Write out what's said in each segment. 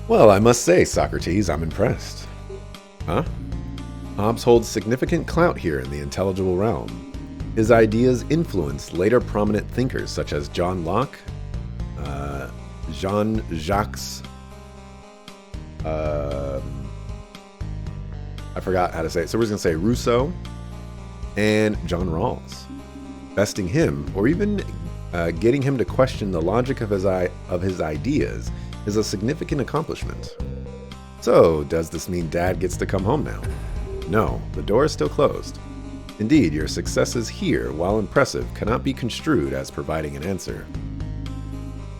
Well, I must say, Socrates, I'm impressed. Huh? Hobbes holds significant clout here in the intelligible realm. His ideas influenced later prominent thinkers such as John Locke, Jean-Jacques, I forgot how to say it, so we're just going to say Rousseau, and John Rawls. Besting him, or even getting him to question the logic of his ideas, is a significant accomplishment. So, does this mean Dad gets to come home now? No, the door is still closed. Indeed, your successes here, while impressive, cannot be construed as providing an answer.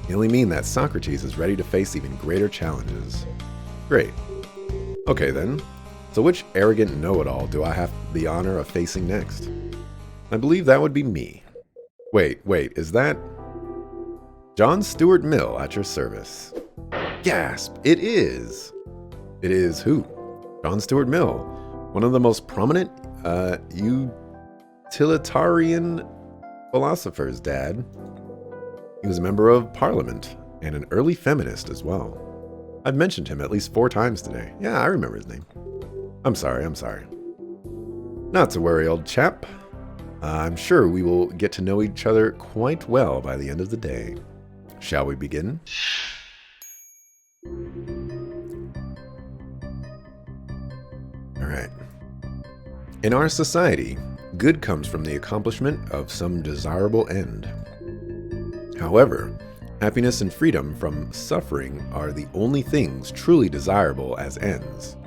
They only mean that Socrates is ready to face even greater challenges. Great. Okay then, so which arrogant know-it-all do I have the honor of facing next? I believe that would be me. Wait, is that... John Stuart Mill at your service. Gasp! It is! It is who? John Stuart Mill, one of the most prominent utilitarian philosophers, Dad. He was a member of Parliament and an early feminist as well. I've mentioned him at least 4 times today. Yeah, I remember his name. I'm sorry. Not to worry, old chap. I'm sure we will get to know each other quite well by the end of the day. Shall we begin? Alright. In our society, good comes from the accomplishment of some desirable end. However, happiness and freedom from suffering are the only things truly desirable as ends.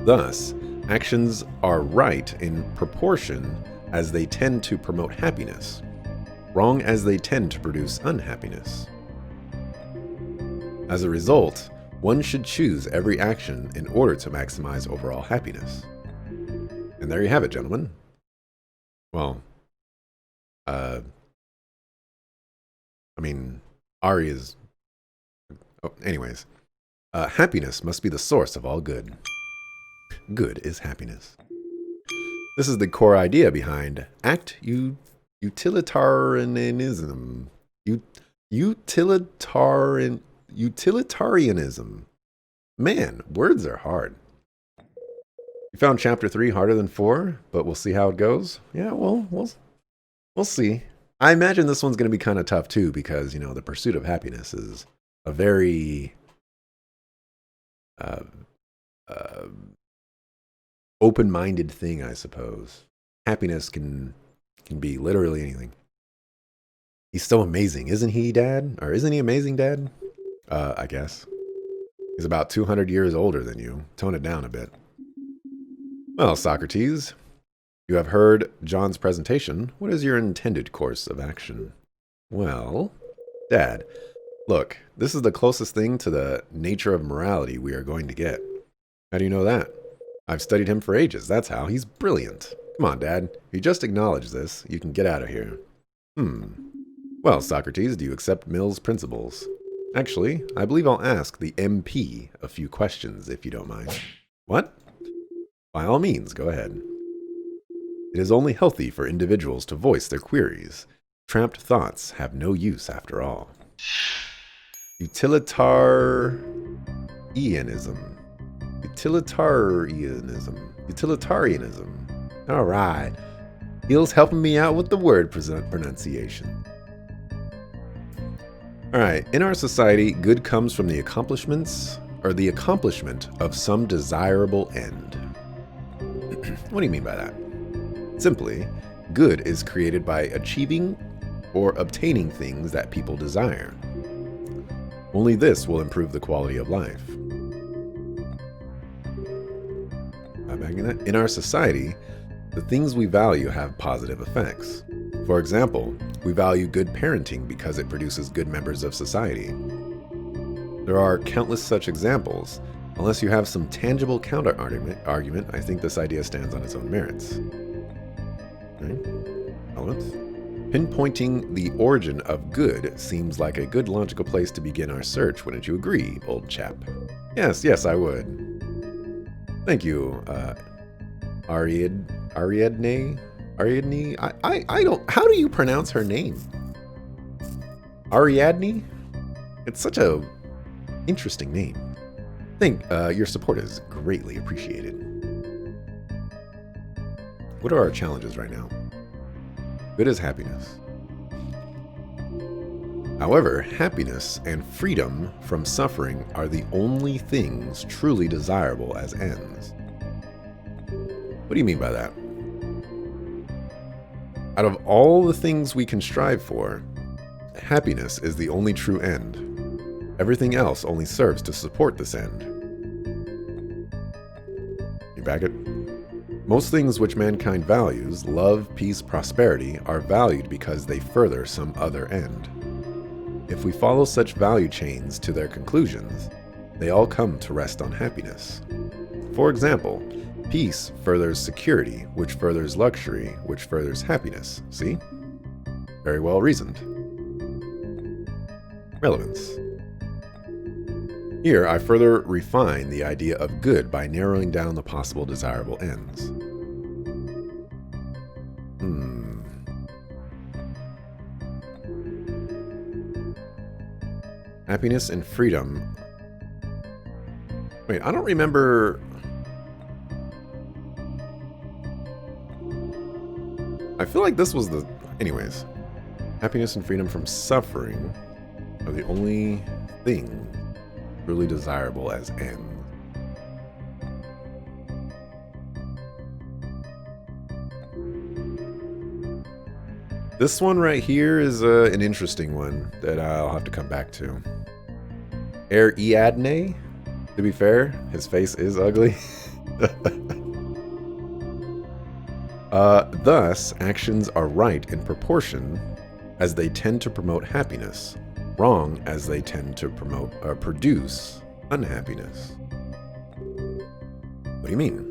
Thus, actions are right in proportion as they tend to promote happiness, wrong as they tend to produce unhappiness. As a result, one should choose every action in order to maximize overall happiness. And there you have it, gentlemen. Well, Ari is... Oh, anyways. Happiness must be the source of all good. Good is happiness. This is the core idea behind utilitarianism. Utilitarianism. Man, words are hard. You found chapter 3 harder than 4, but we'll see how it goes. Yeah, well, we'll see. I imagine this one's going to be kind of tough too, because, you know, the pursuit of happiness is a very open-minded thing, I suppose. Happiness can be literally anything. He's so amazing, isn't he, Dad? Or isn't he amazing, Dad? I guess. He's about 200 years older than you. Tone it down a bit. Well, Socrates, you have heard John's presentation. What is your intended course of action? Well, Dad, look, this is the closest thing to the nature of morality we are going to get. How do you know that? I've studied him for ages, that's how. He's brilliant. Come on, Dad. If you just acknowledge this, you can get out of here. Well, Socrates, do you accept Mill's principles? Actually, I believe I'll ask the MP a few questions, if you don't mind. What? By all means, go ahead. It is only healthy for individuals to voice their queries. Trapped thoughts have no use after all. Utilitarianism. All right. Neil's helping me out with the word pronunciation. All right. In our society, good comes from the accomplishment of some desirable end. What do you mean by that? Simply, good is created by achieving or obtaining things that people desire. Only this will improve the quality of life. In our society, the things we value have positive effects. For example, we value good parenting because it produces good members of society. There are countless such examples. Unless you have some tangible counter-argument, I think this idea stands on its own merits. Right? Elements. Pinpointing the origin of good seems like a good logical place to begin our search, wouldn't you agree, old chap? Yes, I would. Thank you, Ariadne? I don't... How do you pronounce her name? Ariadne? It's such a Interesting name. Think your support is greatly appreciated. What are our challenges right now? Good is happiness. However, happiness and freedom from suffering are the only things truly desirable as ends. What do you mean by that? Out of all the things we can strive for, happiness is the only true end. Everything else only serves to support this end. You back it? Most things which mankind values, love, peace, prosperity, are valued because they further some other end. If we follow such value chains to their conclusions, they all come to rest on happiness. For example, peace furthers security, which furthers luxury, which furthers happiness. See? Very well reasoned. Relevance. Here, I further refine the idea of good by narrowing down the possible desirable ends. Happiness and freedom. Wait, I don't remember. I feel like this was the... Anyways. Happiness and freedom from suffering are the only thing truly desirable as ends. This one right here is an interesting one that I'll have to come back to. Ariadne, to be fair, his face is ugly. Thus, actions are right in proportion as they tend to promote happiness, wrong as they tend to produce unhappiness. What do you mean?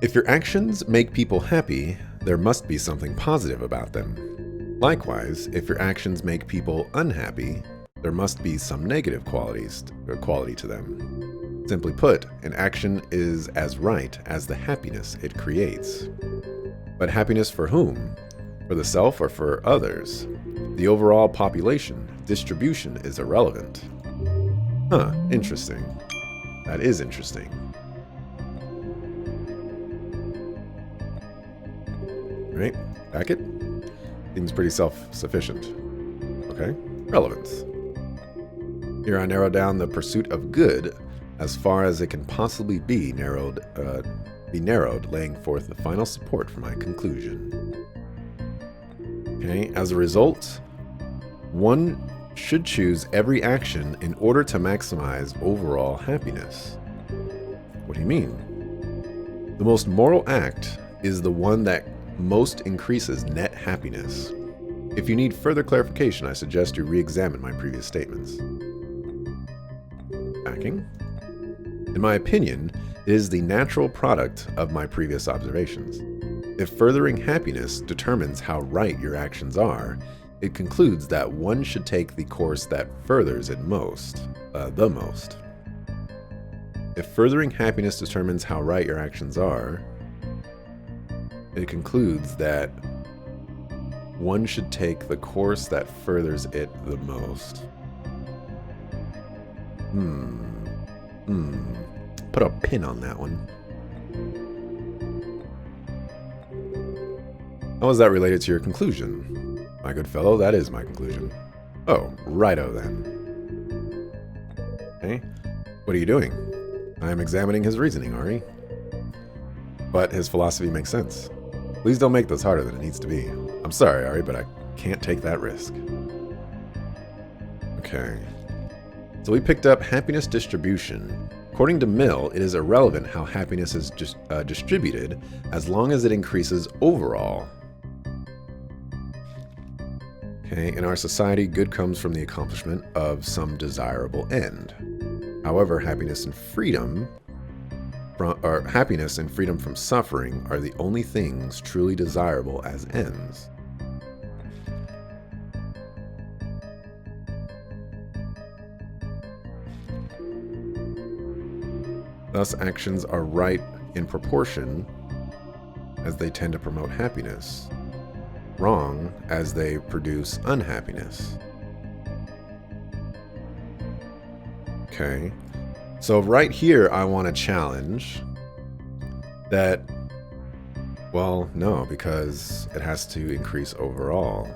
If your actions make people happy, there must be something positive about them. Likewise, if your actions make people unhappy, there must be some negative quality to them. Simply put, an action is as right as the happiness it creates. But happiness for whom? For the self or for others? The overall population distribution is irrelevant. Huh, interesting. That is interesting. Right, back it. Seems pretty self-sufficient. Okay, relevance. Here I narrow down the pursuit of good as far as it can possibly be narrowed, laying forth the final support for my conclusion. Okay, as a result, one should choose every action in order to maximize overall happiness. What do you mean? The most moral act is the one that most increases net happiness. If you need further clarification, I suggest you re-examine my previous statements. Backing. In my opinion, it is the natural product of my previous observations. If furthering happiness determines how right your actions are, it concludes that one should take the course that furthers it most, the most. If furthering happiness determines how right your actions are, it concludes that one should take the course that furthers it the most. Put a pin on that one. How is that related to your conclusion? My good fellow, that is my conclusion. Oh, righto then. Okay, what are you doing? I am examining his reasoning, Ari. But his philosophy makes sense. Please don't make this harder than it needs to be. I'm sorry, Ari, but I can't take that risk. Okay. So we picked up happiness distribution. According to Mill, it is irrelevant how happiness is distributed as long as it increases overall. Okay, in our society, good comes from the accomplishment of some desirable end. However, happiness and freedom from suffering are the only things truly desirable as ends. Thus, actions are right in proportion as they tend to promote happiness, wrong as they produce unhappiness. Okay. So right here, I want to challenge that, well, no, because it has to increase overall.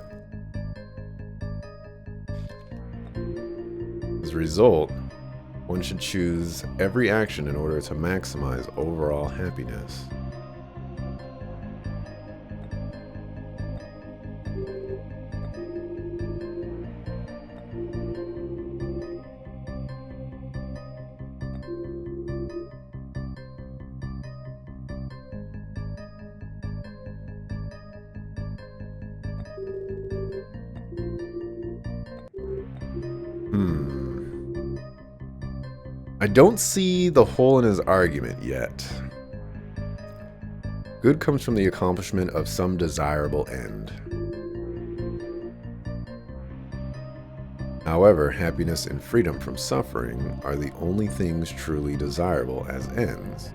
As a result, one should choose every action in order to maximize overall happiness. I don't see the hole in his argument yet. Good comes from the accomplishment of some desirable end. However, happiness and freedom from suffering are the only things truly desirable as ends.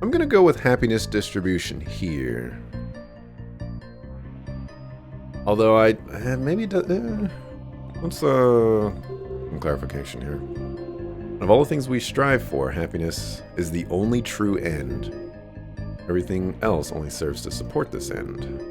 I'm gonna go with happiness distribution here. Although maybe what's some clarification here. Of all the things we strive for, happiness is the only true end. Everything else only serves to support this end.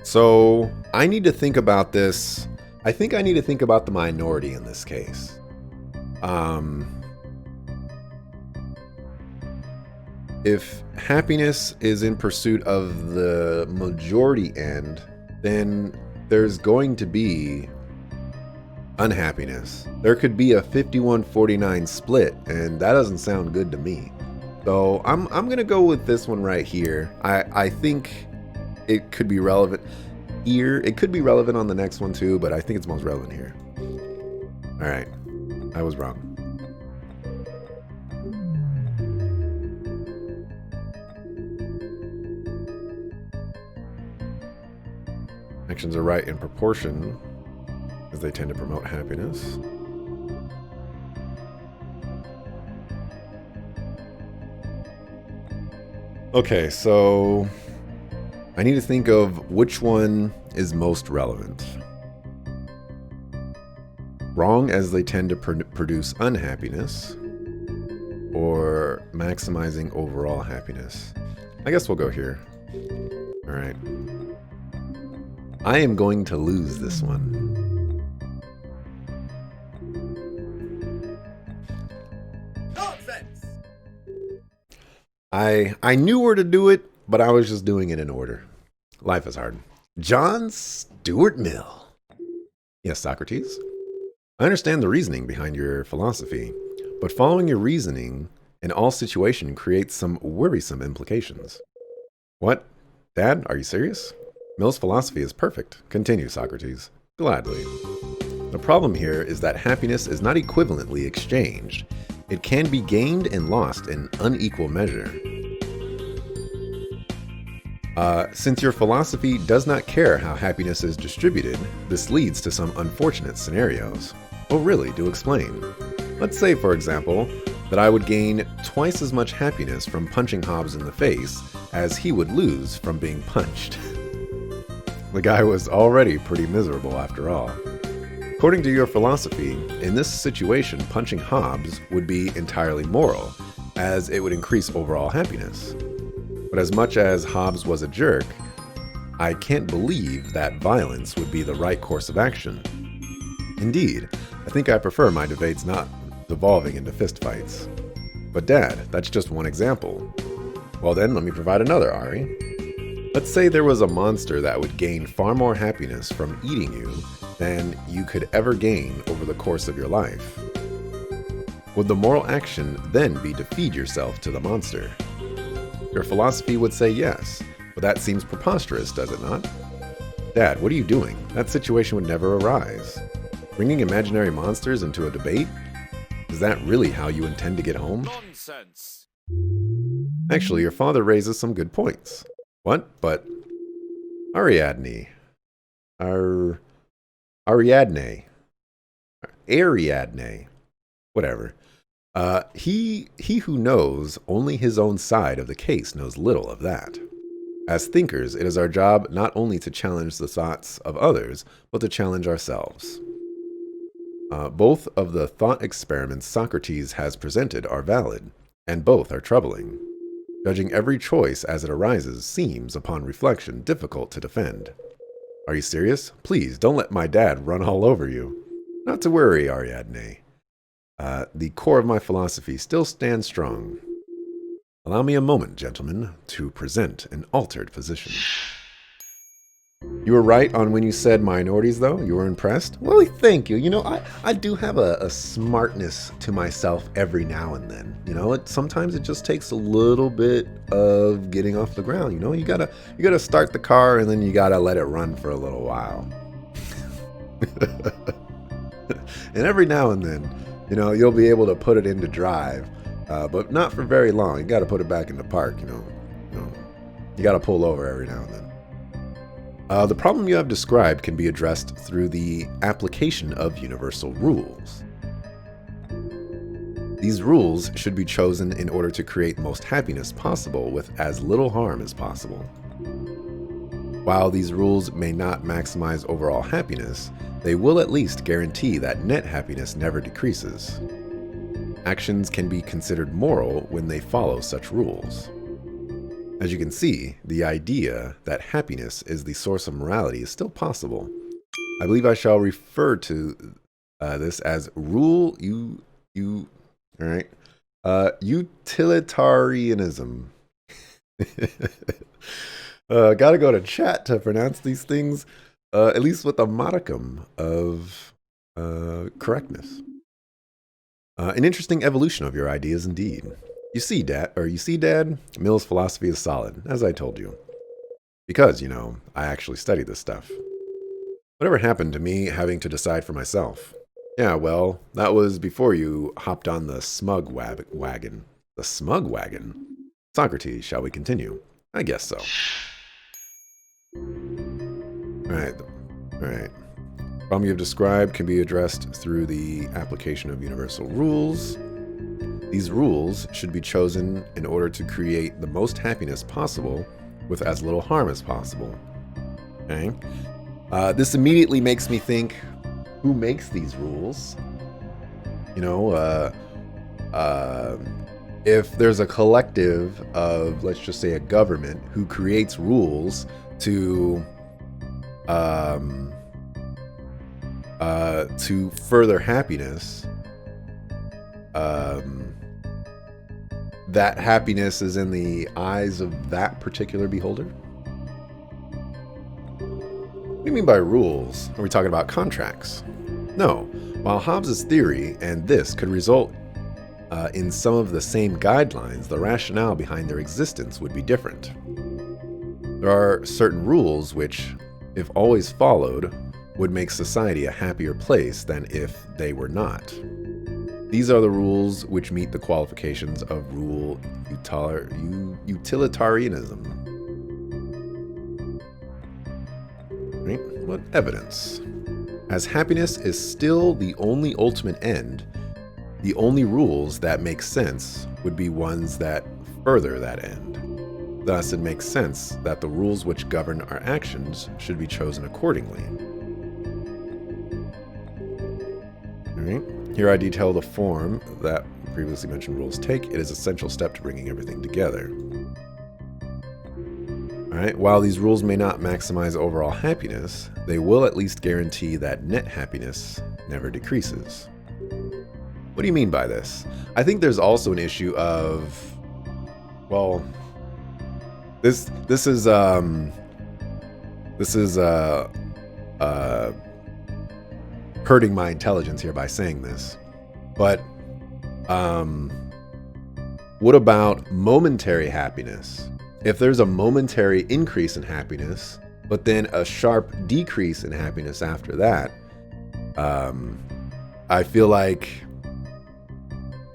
So I need to think about this. I think I need to think about the minority in this case. If happiness is in pursuit of the majority end, then there's going to be unhappiness. There could be a 51-49 split, and that doesn't sound good to me. So I'm gonna go with this one right here. I think it could be relevant here. It could be relevant on the next one too, but I think it's most relevant here. All right, I was wrong. Actions are right in proportion, as they tend to promote happiness. Okay, so I need to think of which one is most relevant. Wrong, as they tend to produce unhappiness, or maximizing overall happiness. I guess we'll go here. All right. I am going to lose this one. Nonsense! I knew where to do it, but I was just doing it in order. Life is hard. John Stuart Mill. Yes, Socrates. I understand the reasoning behind your philosophy, but following your reasoning in all situation creates some worrisome implications. What? Dad, are you serious? Mill's philosophy is perfect. Continue, Socrates. Gladly. The problem here is that happiness is not equivalently exchanged. It can be gained and lost in unequal measure. Since your philosophy does not care how happiness is distributed, this leads to some unfortunate scenarios. Oh really? Do explain. Let's say, for example, that I would gain twice as much happiness from punching Hobbes in the face as he would lose from being punched. The guy was already pretty miserable after all. According to your philosophy, in this situation, punching Hobbes would be entirely moral, as it would increase overall happiness. But as much as Hobbes was a jerk, I can't believe that violence would be the right course of action. Indeed, I think I prefer my debates not devolving into fistfights. But Dad, that's just one example. Well then, let me provide another, Ari. Let's say there was a monster that would gain far more happiness from eating you than you could ever gain over the course of your life. Would the moral action then be to feed yourself to the monster? Your philosophy would say yes, but that seems preposterous, does it not? Dad, what are you doing? That situation would never arise. Bringing imaginary monsters into a debate? Is that really how you intend to get home? Nonsense! Actually, your father raises some good points. What? But Ariadne. Ariadne. Ariadne. Whatever. He who knows only his own side of the case knows little of that. As thinkers, it is our job not only to challenge the thoughts of others, but to challenge ourselves. Both of the thought experiments Socrates has presented are valid, and both are troubling. Judging every choice as it arises seems, upon reflection, difficult to defend. Are you serious? Please, don't let my dad run all over you. Not to worry, Ariadne. The core of my philosophy still stands strong. Allow me a moment, gentlemen, to present an altered position. You were right on when you said minorities, though? You were impressed? Well, thank you. You know, I do have a smartness to myself every now and then. You know, sometimes it just takes a little bit of getting off the ground. You know, you gotta start the car and then you gotta let it run for a little while. And every now and then, you know, you'll be able to put it into drive, but not for very long. You got to put it back in the park, you know. You got to pull over every now and then. The problem you have described can be addressed through the application of universal rules. These rules should be chosen in order to create the most happiness possible with as little harm as possible. While these rules may not maximize overall happiness, they will at least guarantee that net happiness never decreases. Actions can be considered moral when they follow such rules. As you can see, the idea that happiness is the source of morality is still possible. I believe I shall refer to this as utilitarianism. Gotta go to chat to pronounce these things, at least with a modicum of correctness. An interesting evolution of your ideas indeed. You see, Dad, Mill's philosophy is solid, as I told you. Because, you know, I actually study this stuff. Whatever happened to me having to decide for myself? Yeah, well, that was before you hopped on the smug wagon. The smug wagon? Socrates, shall we continue? I guess so. Alright. Problem you have described can be addressed through the application of universal rules. These rules should be chosen in order to create the most happiness possible with as little harm as possible. Okay? This immediately makes me think, who makes these rules? You know, if there's a collective of, let's just say, a government who creates rules to further happiness, that happiness is in the eyes of that particular beholder? What do you mean by rules? Are we talking about contracts? No. While Hobbes' theory and this could result in some of the same guidelines, the rationale behind their existence would be different. There are certain rules which, if always followed, would make society a happier place than if they were not. These are the rules which meet the qualifications of rule utilitarianism. Right? What evidence? As happiness is still the only ultimate end, the only rules that make sense would be ones that further that end. Thus, it makes sense that the rules which govern our actions should be chosen accordingly. All right. Here I detail the form that previously mentioned rules take. It is an essential step to bringing everything together. All right. While these rules may not maximize overall happiness, they will at least guarantee that net happiness never decreases. What do you mean by this? I think there's also an issue of, well, this is hurting my intelligence here by saying this, but what about momentary happiness? If there's a momentary increase in happiness, but then a sharp decrease in happiness after that, I feel like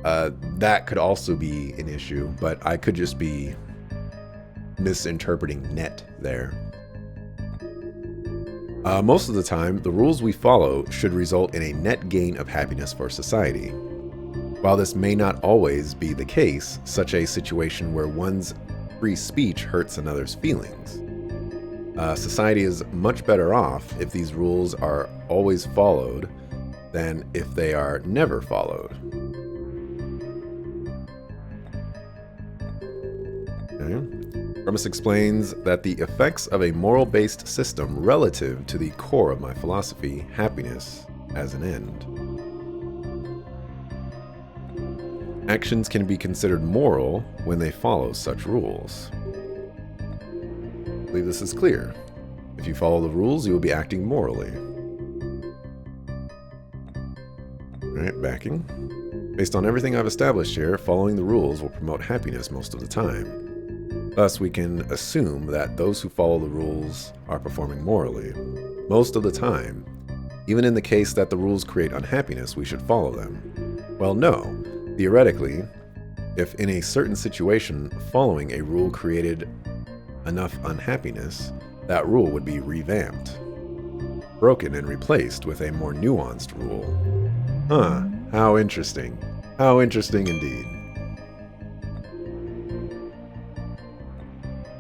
That could also be an issue, but I could just be misinterpreting net there. Most of the time, the rules we follow should result in a net gain of happiness for society. While this may not always be the case, such a situation where one's free speech hurts another's feelings. Society is much better off if these rules are always followed than if they are never followed. Okay. Premise explains that the effects of a moral-based system relative to the core of my philosophy, happiness as an end. Actions can be considered moral when they follow such rules. I believe this is clear. If you follow the rules, you will be acting morally. Alright, backing. Based on everything I've established here, following the rules will promote happiness most of the time. Thus, we can assume that those who follow the rules are performing morally. Most of the time, even in the case that the rules create unhappiness, we should follow them. Well, no. Theoretically, if in a certain situation following a rule created enough unhappiness, that rule would be revamped, broken and replaced with a more nuanced rule. Huh, how interesting. How interesting indeed.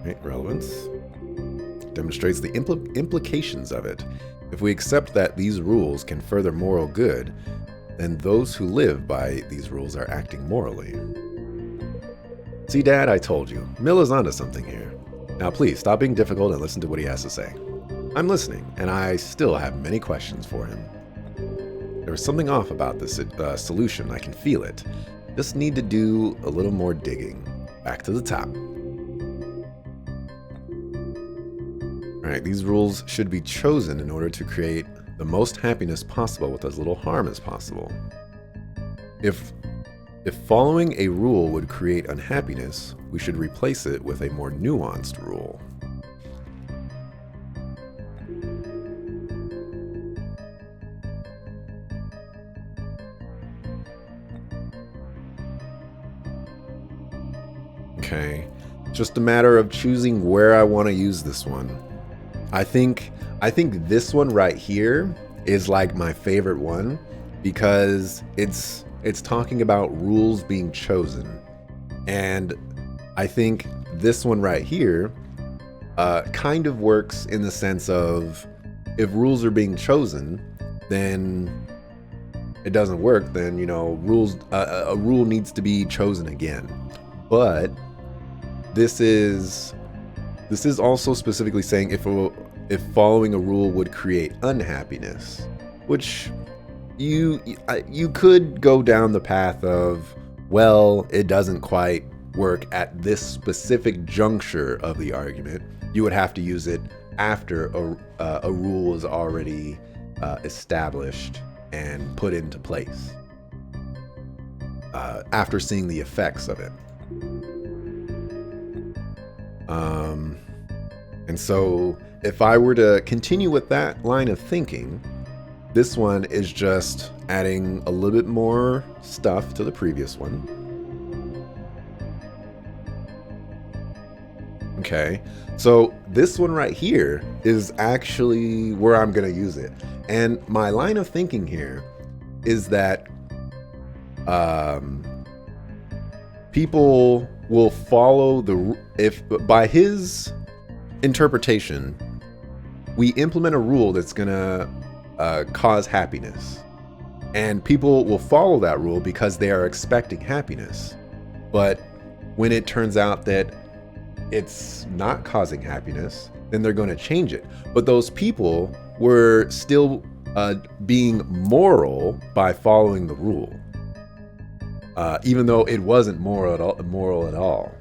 Right, relevance demonstrates the implications of it. If we accept that these rules can further moral good, then those who live by these rules are acting morally. See, Dad, I told you. Mill is onto something here. Now please, stop being difficult and listen to what he has to say. I'm listening, and I still have many questions for him. There was something off about this solution. I can feel it. Just need to do a little more digging. Back to the top. Alright, these rules should be chosen in order to create the most happiness possible with as little harm as possible. If following a rule would create unhappiness, we should replace it with a more nuanced rule. Okay, just a matter of choosing where I want to use this one. I think this one right here is like my favorite one because it's talking about rules being chosen. And I think this one right here kind of works in the sense of if rules are being chosen, then it doesn't work. Then, you know, a rule needs to be chosen again. But this is also specifically saying if following a rule would create unhappiness, which you could go down the path of, well, it doesn't quite work at this specific juncture of the argument. You would have to use it after a rule is already established and put into place, after seeing the effects of it. And so if I were to continue with that line of thinking, this one is just adding a little bit more stuff to the previous one. Okay, so this one right here is actually where I'm going to use it. And my line of thinking here is that people will follow if by his interpretation, we implement a rule that's going to cause happiness. And people will follow that rule because they are expecting happiness. But when it turns out that it's not causing happiness, then they're going to change it. But those people were still being moral by following the rule, even though it wasn't moral at all.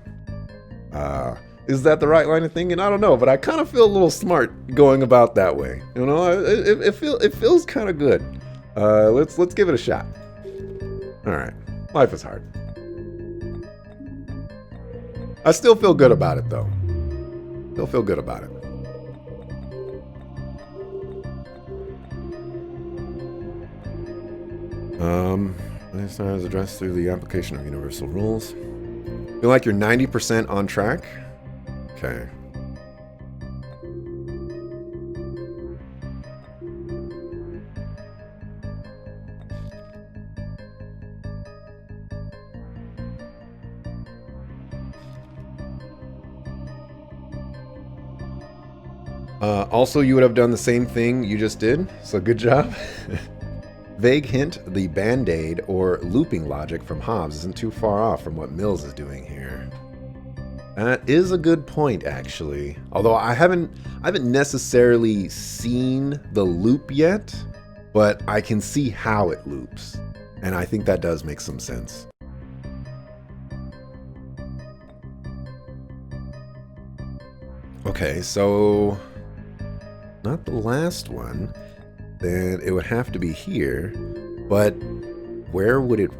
Is that the right line of thinking? I don't know, but I kind of feel a little smart going about that way. You know, it feels kind of good. Let's give it a shot. All right, life is hard. I still feel good about it, though. Still feel good about it. This is addressed through the application of universal rules. Feel like you're 90% on track? Okay. Also, you would have done the same thing you just did, so good job. Vague hint, the band-aid or looping logic from Hobbes isn't too far off from what Mills is doing here. That is a good point, actually. Although I haven't necessarily seen the loop yet, but I can see how it loops. And I think that does make some sense. Okay, so not the last one. Then it would have to be here, but where would it...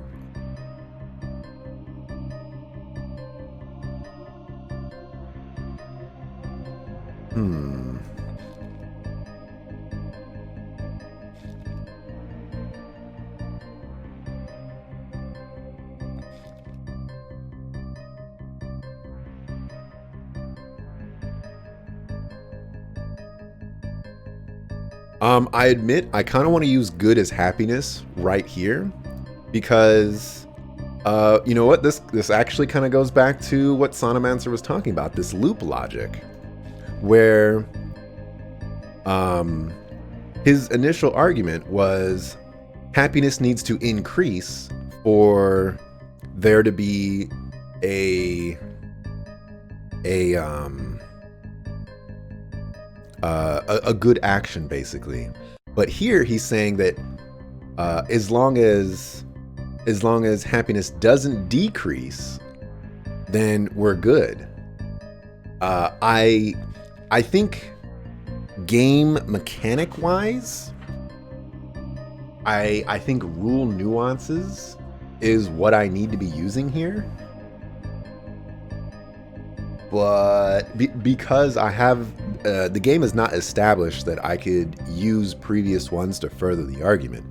I admit I kind of want to use good as happiness right here because, you know what? This actually kind of goes back to what Sonomancer was talking about, this loop logic, where his initial argument was happiness needs to increase for there to be a good action, basically. But here he's saying that as long as happiness doesn't decrease, then we're good. I think game mechanic wise, I think rule nuances is what I need to be using here. But because I have the game is not established that I could use previous ones to further the argument,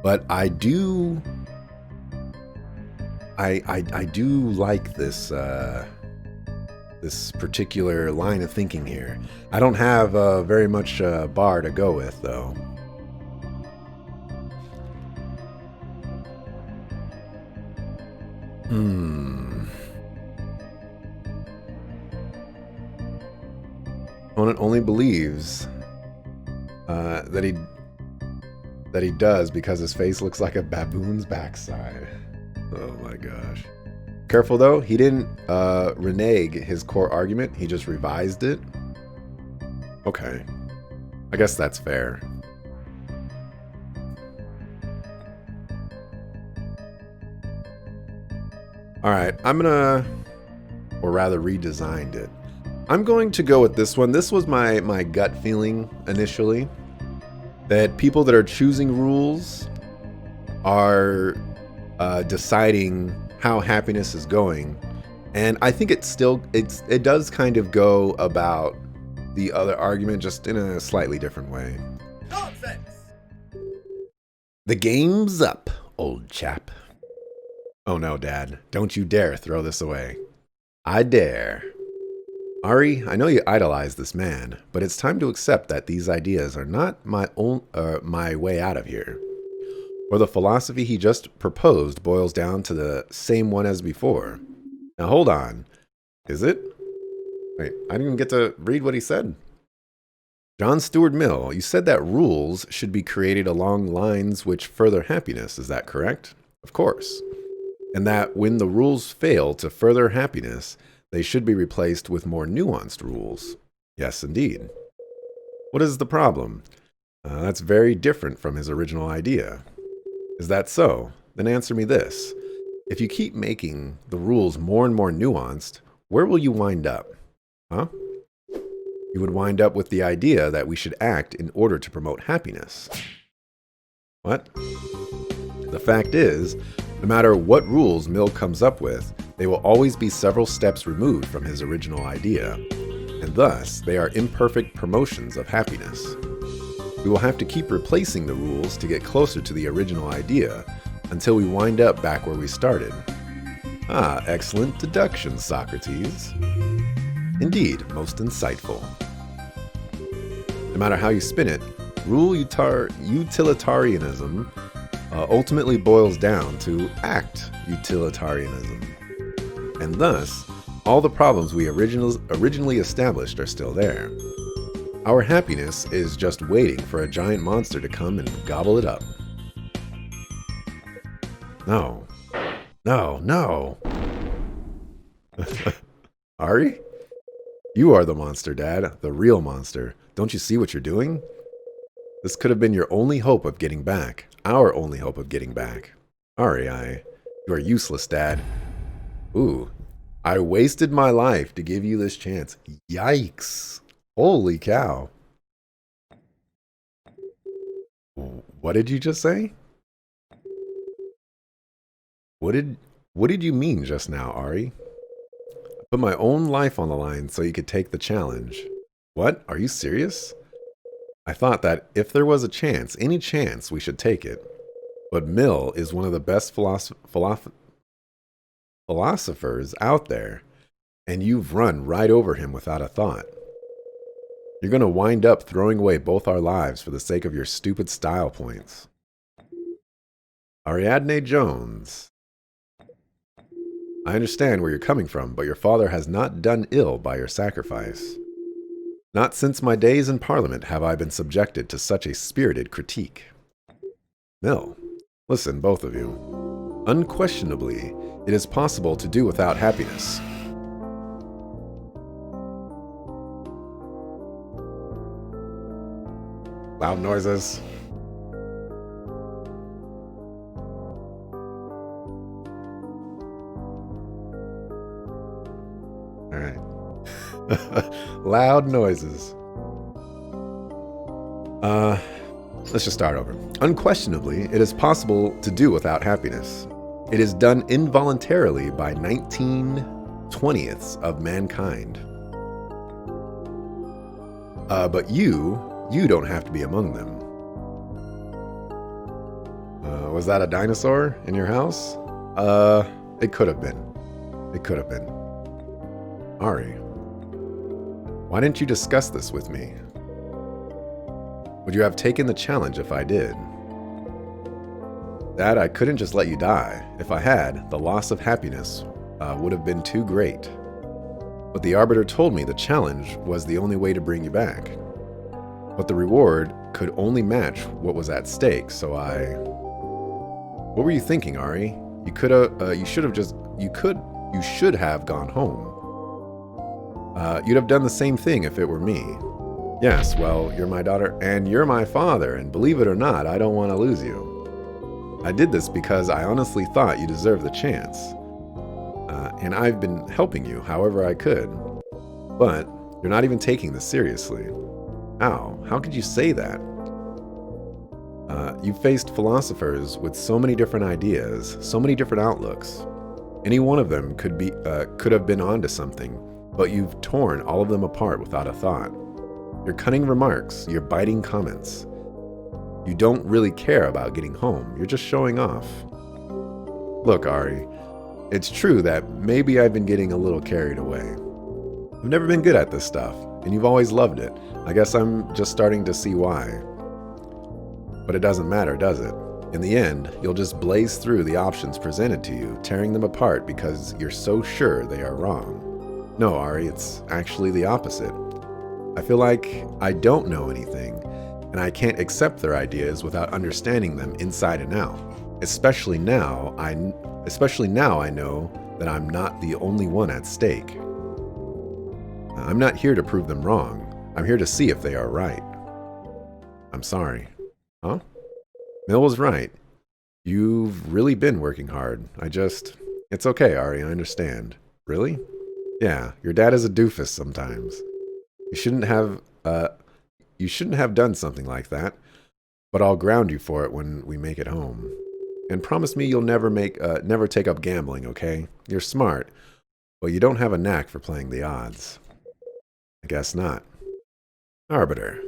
but I do like this this particular line of thinking here. I don't have very much bar to go with, though. Opponent only believes that he does because his face looks like a baboon's backside. Oh my gosh. Careful though, he didn't renege his core argument, he just revised it. Okay. I guess that's fair. Alright, I'm gonna, or rather redesigned it. I'm going to go with this one. This was my gut feeling initially, that people that are choosing rules are deciding how happiness is going, and I think it does kind of go about the other argument just in a slightly different way. Nonsense! The game's up, old chap. Oh no, Dad! Don't you dare throw this away. I dare. Ari, I know you idolize this man, but it's time to accept that these ideas are not my way out of here. Or the philosophy he just proposed boils down to the same one as before. Now hold on. Is it? Wait, I didn't even get to read what he said. John Stuart Mill, you said that rules should be created along lines which further happiness, is that correct? Of course. And that when the rules fail to further happiness, they should be replaced with more nuanced rules. Yes, indeed. What is the problem? That's very different from his original idea. Is that so? Then answer me this. If you keep making the rules more and more nuanced, where will you wind up? Huh? You would wind up with the idea that we should act in order to promote happiness. What? The fact is, no matter what rules Mill comes up with, they will always be several steps removed from his original idea, and thus they are imperfect promotions of happiness. We will have to keep replacing the rules to get closer to the original idea until we wind up back where we started. Ah, excellent deduction, Socrates. Indeed, most insightful. No matter how you spin it, utilitarianism ultimately boils down to act utilitarianism. And thus, all the problems we originally established are still there. Our happiness is just waiting for a giant monster to come and gobble it up. No. No, no. Ari? You are the monster, Dad. The real monster. Don't you see what you're doing? This could have been your only hope of getting back. Our only hope of getting back. Ari, you are useless, Dad. Ooh. I wasted my life to give you this chance. Yikes. Holy cow. What did you just say? What did you mean just now, Ari? I put my own life on the line so you could take the challenge. What? Are you serious? I thought that if there was a chance, any chance, we should take it. But Mill is one of the best philosophers out there, and you've run right over him without a thought. You're going to wind up throwing away both our lives for the sake of your stupid style points. Ariadne Jones. I understand where you're coming from, but your father has not done ill by your sacrifice. Not since my days in Parliament have I been subjected to such a spirited critique. Mill, listen, both of you. Unquestionably, it is possible to do without happiness. Loud noises. All right. Loud noises. Let's just start over. Unquestionably, it is possible to do without happiness. It is done involuntarily by 19/20ths of mankind. But you don't have to be among them. Was that a dinosaur in your house? It could have been. It could have been. Ari, why didn't you discuss this with me? Would you have taken the challenge if I did? Dad, I couldn't just let you die. If I had, the loss of happiness would have been too great. But the Arbiter told me the challenge was the only way to bring you back. But the reward could only match what was at stake, so I... What were you thinking, Ari? You should have gone home. You'd have done the same thing if it were me. Yes, well, you're my daughter, and you're my father, and believe it or not, I don't want to lose you. I did this because I honestly thought you deserved the chance. And I've been helping you however I could. But you're not even taking this seriously. How could you say that? You've faced philosophers with so many different ideas, so many different outlooks. Any one of them could have been onto something, but you've torn all of them apart without a thought. Your cunning remarks, your biting comments. You don't really care about getting home. You're just showing off. Look, Ari, it's true that maybe I've been getting a little carried away. I've never been good at this stuff, and you've always loved it. I guess I'm just starting to see why. But it doesn't matter, does it? In the end, you'll just blaze through the options presented to you, tearing them apart because you're so sure they are wrong. No, Ari, it's actually the opposite. I feel like I don't know anything, and I can't accept their ideas without understanding them inside and out. Especially now I know that I'm not the only one at stake. I'm not here to prove them wrong. I'm here to see if they are right. I'm sorry. Huh? Mill was right. You've really been working hard. It's okay, Ari, I understand. Really? Yeah, your dad is a doofus sometimes. You shouldn't have done something like that, but I'll ground you for it when we make it home. And promise me you'll never take up gambling, okay? You're smart, but you don't have a knack for playing the odds. I guess not. Arbiter,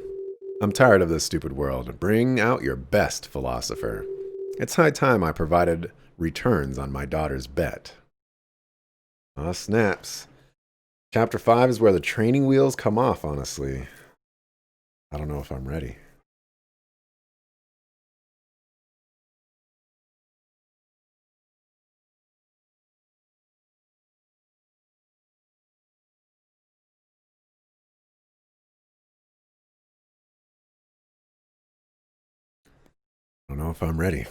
I'm tired of this stupid world. Bring out your best, philosopher. It's high time I provided returns on my daughter's bet. Ah, snaps. Chapter 5 is where the training wheels come off, honestly. I don't know if I'm ready. I don't know if I'm ready.